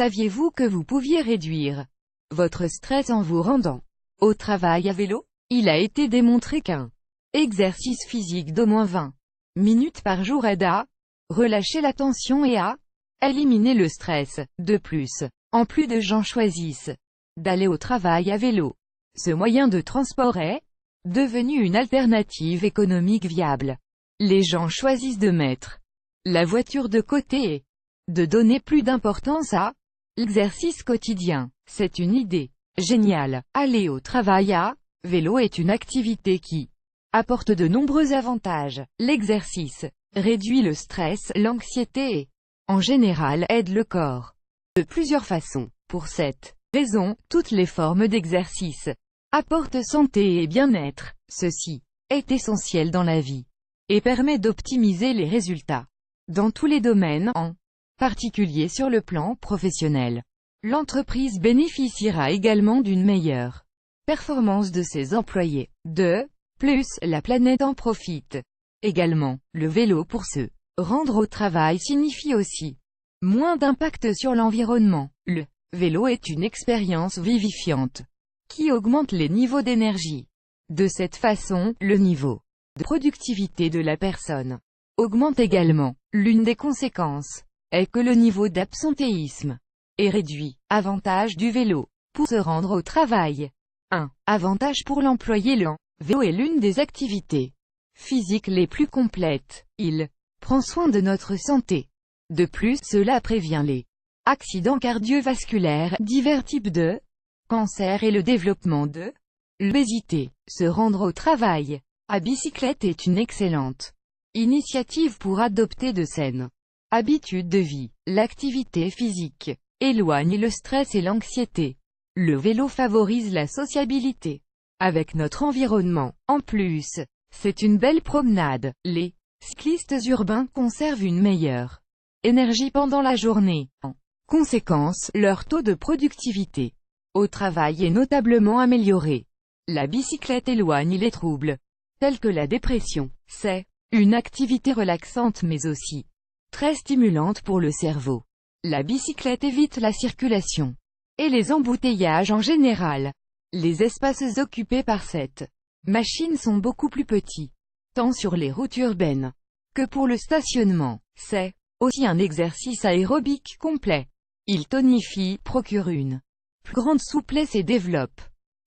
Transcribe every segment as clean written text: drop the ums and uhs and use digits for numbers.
Saviez-vous que vous pouviez réduire votre stress en vous rendant au travail à vélo? Il a été démontré qu'un exercice physique d'au moins 20 minutes par jour aide à relâcher la tension et à éliminer le stress. De plus, en plus de gens choisissent d'aller au travail à vélo. Ce moyen de transport est devenu une alternative économique viable. Les gens choisissent de mettre la voiture de côté et de donner plus d'importance à l'exercice quotidien. C'est une idée géniale. Aller au travail à vélo est une activité qui apporte de nombreux avantages. L'exercice réduit le stress, l'anxiété et, en général, aide le corps de plusieurs façons. Pour cette raison, toutes les formes d'exercice apportent santé et bien-être. Ceci est essentiel dans la vie et permet d'optimiser les résultats dans tous les domaines, en particulier sur le plan professionnel. L'entreprise bénéficiera également d'une meilleure performance de ses employés. De plus, la planète en profite également. Le vélo pour se rendre au travail signifie aussi moins d'impact sur l'environnement. Le vélo est une expérience vivifiante qui augmente les niveaux d'énergie. De cette façon, le niveau de productivité de la personne augmente également. L'une des conséquences est que le niveau d'absentéisme est réduit. Avantage du vélo pour se rendre au travail. 1. Avantage pour l'employé. Le vélo est l'une des activités physiques les plus complètes. Il prend soin de notre santé. De plus, cela prévient les accidents cardiovasculaires, divers types de cancer et le développement de l'obésité. Se rendre au travail à bicyclette est une excellente initiative pour adopter de saines habitudes de vie. L'activité physique éloigne le stress et l'anxiété. Le vélo favorise la sociabilité avec notre environnement. En plus, c'est une belle promenade. Les cyclistes urbains conservent une meilleure énergie pendant la journée. En conséquence, leur taux de productivité au travail est notablement amélioré. La bicyclette éloigne les troubles tels que la dépression. C'est une activité relaxante mais aussi très stimulante pour le cerveau. La bicyclette évite la circulation et les embouteillages en général. Les espaces occupés par cette machine sont beaucoup plus petits, tant sur les routes urbaines que pour le stationnement. C'est aussi un exercice aérobique complet. Il tonifie, procure une plus grande souplesse et développe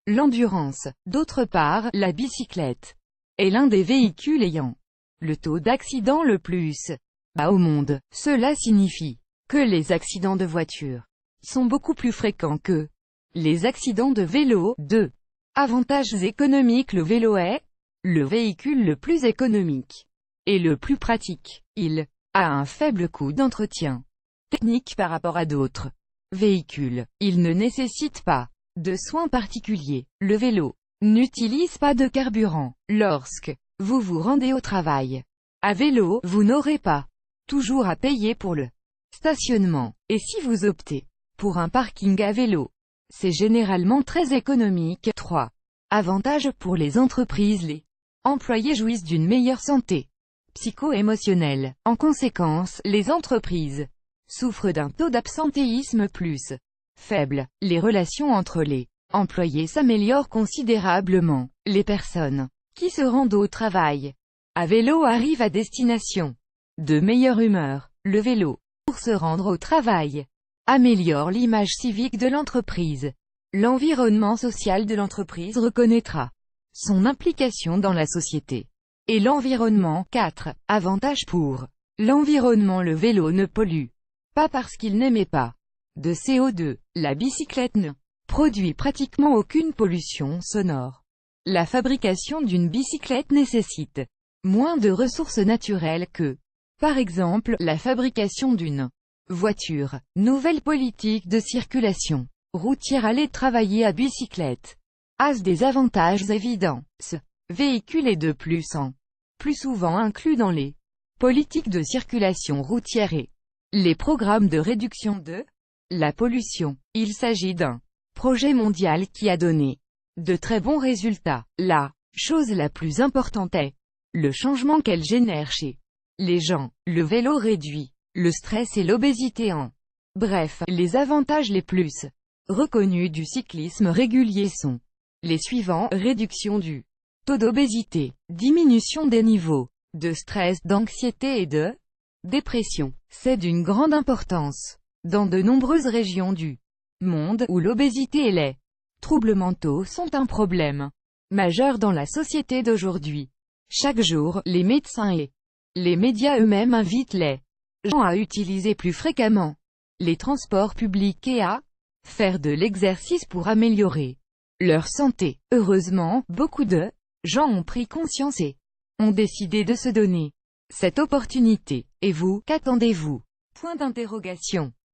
l'endurance. D'autre part, la bicyclette est l'un des véhicules ayant le taux d'accident le plus bas au monde. Cela signifie que les accidents de voiture sont beaucoup plus fréquents que les accidents de vélo. 2. Avantages économiques. Le vélo est le véhicule le plus économique et le plus pratique. Il a un faible coût d'entretien technique par rapport à d'autres véhicules. Il ne nécessite pas de soins particuliers. Le vélo n'utilise pas de carburant. Lorsque vous vous rendez au travail à vélo, vous n'aurez pas toujours à payer pour le stationnement. Et si vous optez pour un parking à vélo, c'est généralement très économique. 3. Avantages pour les entreprises. Les employés jouissent d'une meilleure santé psycho-émotionnelle. En conséquence, les entreprises souffrent d'un taux d'absentéisme plus faible. Les relations entre les employés s'améliorent considérablement. Les personnes qui se rendent au travail à vélo arrivent à destination de meilleure humeur. Le vélo, pour se rendre au travail, améliore l'image civique de l'entreprise. L'environnement social de l'entreprise reconnaîtra son implication dans la société et l'environnement. 4. Avantages pour l'environnement. Le vélo ne pollue pas parce qu'il n'émet pas de CO2. La bicyclette ne produit pratiquement aucune pollution sonore. La fabrication d'une bicyclette nécessite moins de ressources naturelles que, par exemple, la fabrication d'une voiture. Nouvelle politique de circulation routière. Aller travailler à bicyclette a des avantages évidents. Ce véhicule est de plus en plus souvent inclus dans les politiques de circulation routière et les programmes de réduction de la pollution. Il s'agit d'un projet mondial qui a donné de très bons résultats. La chose la plus importante est le changement qu'elle génère chez les gens. Le vélo réduit le stress et l'obésité en Bref, les avantages les plus reconnus du cyclisme régulier sont les suivants: réduction du taux d'obésité, diminution des niveaux de stress, d'anxiété et de dépression. C'est d'une grande importance dans de nombreuses régions du monde où l'obésité et les troubles mentaux sont un problème majeur dans la société d'aujourd'hui. Chaque jour, les médecins et les médias eux-mêmes invitent les gens à utiliser plus fréquemment les transports publics et à faire de l'exercice pour améliorer leur santé. Heureusement, beaucoup de gens ont pris conscience et ont décidé de se donner cette opportunité. Et vous, qu'attendez-vous? Point d'interrogation.